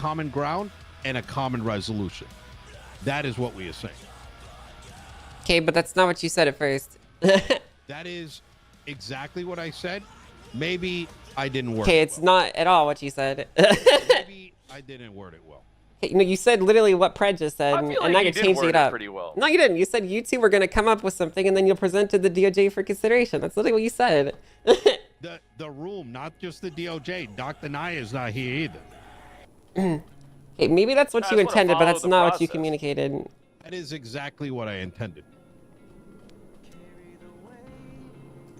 common ground and a common resolution. That is what we are saying. Okay, but that's not what you said at first. That is exactly what I said. Maybe I didn't word it Okay, it's well. not at all what you said. Maybe I didn't word it well. You know, you said literally what Pred just said, I feel and like now you you're did changing word it up. pretty well. No, you didn't. You said you two were going to come up with something, and then you'll present to the DOJ for consideration. That's literally what you said. The room, not just the DOJ. Dr. Naya is not here either. Okay, maybe that's what I you just wanna intended, but follow that's the not what you process. communicated. That is exactly what I intended.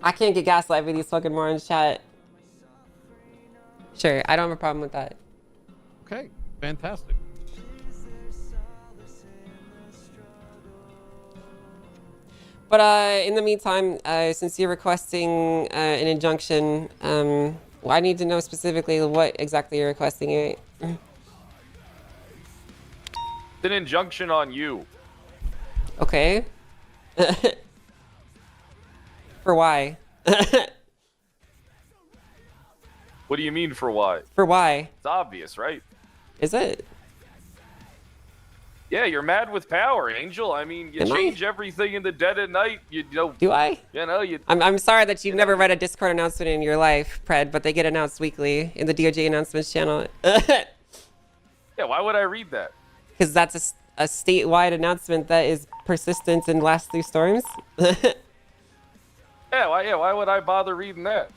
I can't get gaslight with these fucking morons, chat. Sure, I don't have a problem with that. Okay, fantastic. But in the meantime, since you're requesting an injunction, well, I need to know specifically what exactly you're requesting. It. It's an injunction on you. Okay. For why? What do you mean for why? For why? It's obvious, right? Is it? Yeah, you're mad with power, Angel. I mean, you Am I? change everything in the dead of night. You know. Do I? You know, you. I'm sorry that you've never read a Discord announcement in your life, Pred, but they get announced weekly in the DOJ announcements channel. Yeah, why would I read that? Because that's a statewide announcement that is persistent and lasts through storms. Why would I bother reading that?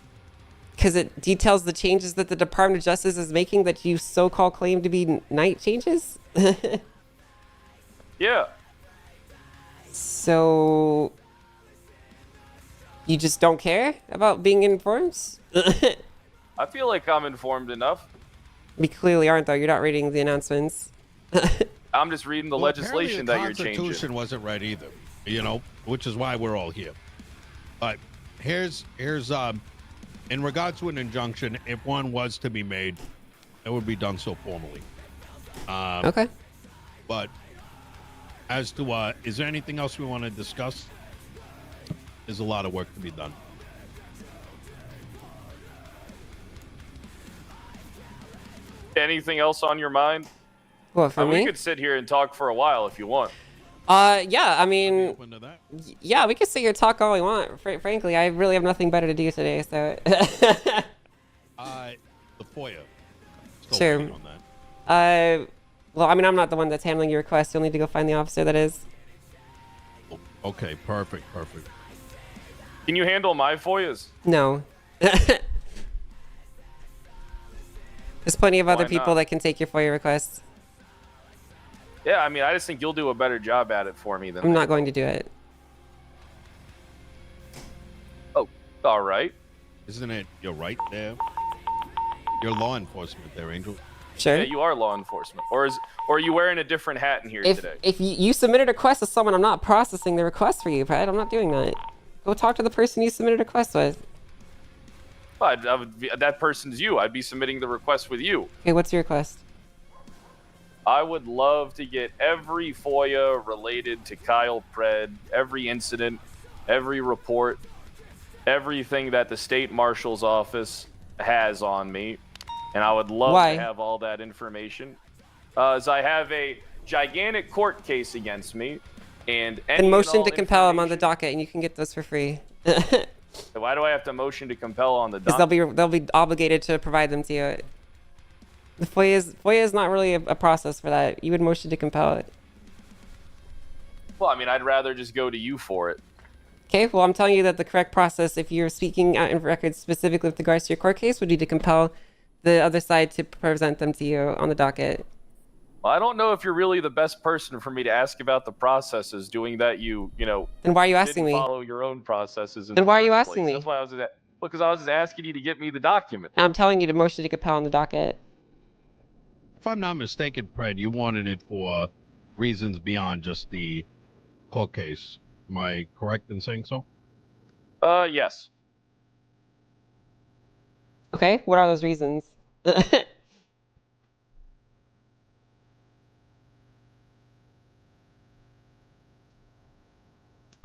Because it details the changes that the Department of Justice is making that you so-called claim to be night changes. Yeah. So you just don't care about being informed? I feel like I'm informed enough. We clearly aren't, though. You're not reading the announcements. I'm just reading the legislation that you're The changing. Constitution wasn't right either, you know, which is why we're all here. But here's in regards to an injunction, if one was to be made, it would be done so formally. Okay. But as to is there anything else we want to discuss? There's a lot of work to be done. Anything else on your mind? Well, for We me? could sit here and talk for a while if you want. Yeah, I mean, Open to that? yeah, we can sit here and talk all we want. Frankly, I really have nothing better to do today, so. The FOIA. Still Sure. waiting on that. Well, I mean, I'm not the one that's handling your request. You'll need to go find the officer that is. Okay, perfect. Can you handle my FOIAs? No. There's plenty of other Why people not? that can take your FOIA requests. Yeah, I mean, I just think you'll do a better job at it for me than I'm not going to do it. Oh, all right. Isn't it? You're right there. You're law enforcement there, Angel. Sure. Yeah, you are law enforcement. Or are you wearing a different hat in here today? If you submitted a request to someone, I'm not processing the request for you, Brad. I'm not doing that. Go talk to the person you submitted a request with. Well, that person's you. I'd be submitting the request with you. Okay, what's your request? I would love to get every FOIA related to Kyle Pred, every incident, every report, everything that the state marshal's office has on me. And I would love Why? to have all that information. As I have a gigantic court case against me. And Then motion to compel them on the docket, and you can get those for free. Because Why do I have to motion to compel on the docket? they'll be obligated to provide them to you. The FOIA is not really a process for that. You would motion to compel it. Well, I mean, I'd rather just go to you for it. Okay, well, I'm telling you that the correct process, if you're speaking out in records specifically with regards to your court case, would be to compel the other side to present them to you on the docket. Well, I don't know if you're really the best person for me to ask about the processes, doing that you know, Then why are you asking didn't me? follow your own processes. Then why are you asking me? That's why I was just, because I was just asking you to get me the document. I'm telling you to motion to compel on the docket. If I'm not mistaken, Pred, you wanted it for reasons beyond just the court case. Am I correct in saying so? Yes. Okay, what are those reasons?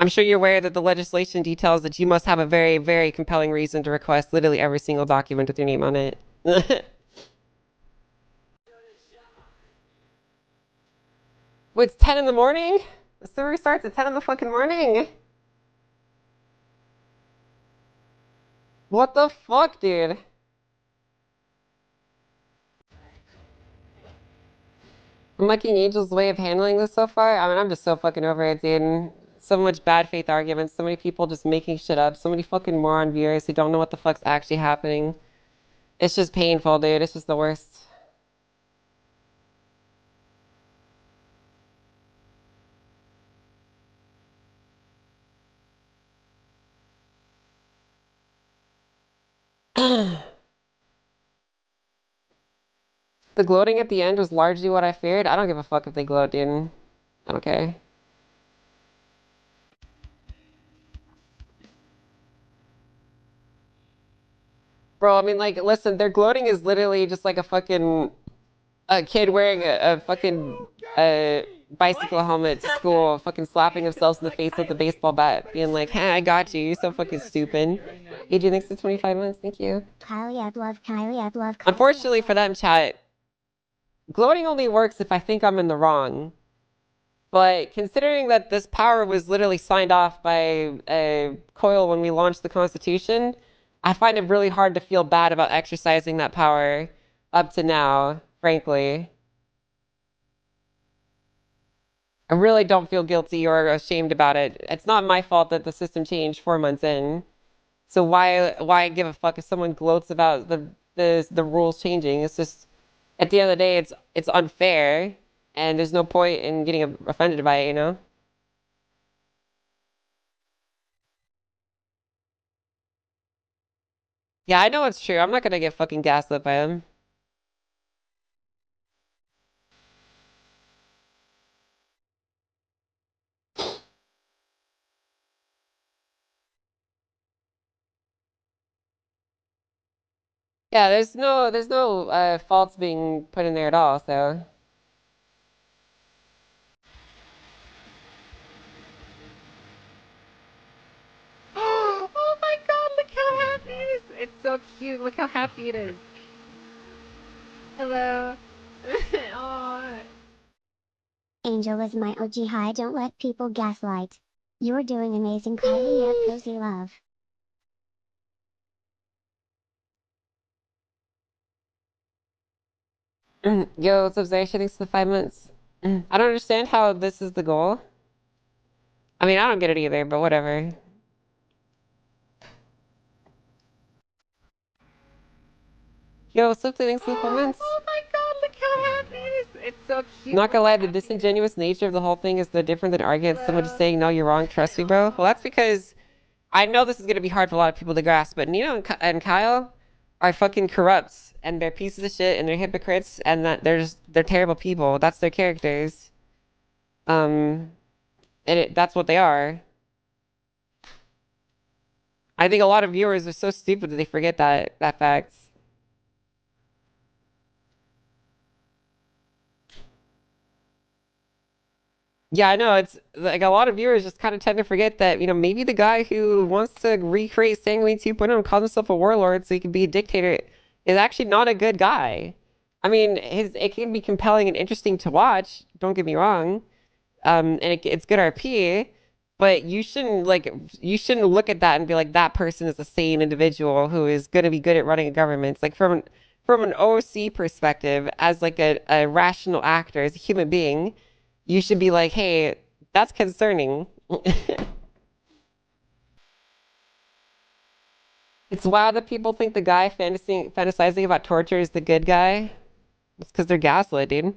I'm sure you're aware that the legislation details that you must have a very, very compelling reason to request literally every single document with your name on it. Wait, it's 10 in the morning? The server starts at 10 in the fucking morning. What the fuck, dude? I'm liking Angel's way of handling this so far. I mean, I'm just so fucking over it, dude. So much bad faith arguments, so many people just making shit up, so many fucking moron viewers who don't know what the fuck's actually happening. It's just painful, dude. It's just the worst. The gloating at the end was largely what I feared. I don't give a fuck if they gloat, dude. I don't care. Bro, I mean, like, listen, their gloating is literally just like a fucking kid wearing a fucking bicycle helmet to school, fucking slapping themselves in the face with a baseball bat, being like, hey, I got you. You're so fucking stupid. AJ, thanks for 25 months. Thank you. Kylie, I'd love Kylie, I'd love Kylie. Unfortunately for them, chat, gloating only works if I think I'm in the wrong. But considering that this power was literally signed off by Koil when we launched the Constitution, I find it really hard to feel bad about exercising that power up to now, frankly. I really don't feel guilty or ashamed about it. It's not my fault that the system changed 4 months in. So why give a fuck if someone gloats about the rules changing? It's just at the end of the day, it's unfair, and there's no point in getting offended by it, you know? Yeah, I know it's true. I'm not gonna get fucking gaslit by them. Yeah, there's no faults being put in there at all, so. Oh my god, look how happy it is! It's so cute, look how happy it is. Hello. Oh. Angel is my OG high, don't let people gaslight. You're doing amazing, Kylie, yeah, cozy love. Yo, what's up, Zay? Thanks for the 5 months. I don't understand how this is the goal. I mean, I don't get it either, but whatever. Yo, what's up, thanks for the 5 months. Oh my god, look how happy it is! It's so cute. Not gonna lie, the disingenuous nature of the whole thing is the different than arguing someone just saying, no, you're wrong, trust me, bro. Well, that's because I know this is gonna be hard for a lot of people to grasp, but Nino and Kyle are fucking corrupt, and they're pieces of shit, and they're hypocrites, and that they're terrible people. That's their characters. And that's what they are. I think a lot of viewers are so stupid that they forget that fact. Yeah, I know. It's like a lot of viewers just kind of tend to forget that, maybe the guy who wants to recreate Sanguine 2.0 and call himself a warlord so he can be a dictator is actually not a good guy. I mean, it can be compelling and interesting to watch, don't get me wrong. And it's good RP, but you shouldn't look at that and be like, that person is a sane individual who is going to be good at running a government. It's like from an OC perspective, as like a rational actor, as a human being, you should be like, hey, that's concerning. It's wild that people think the guy fantasizing about torture is the good guy. It's because they're gaslit, dude.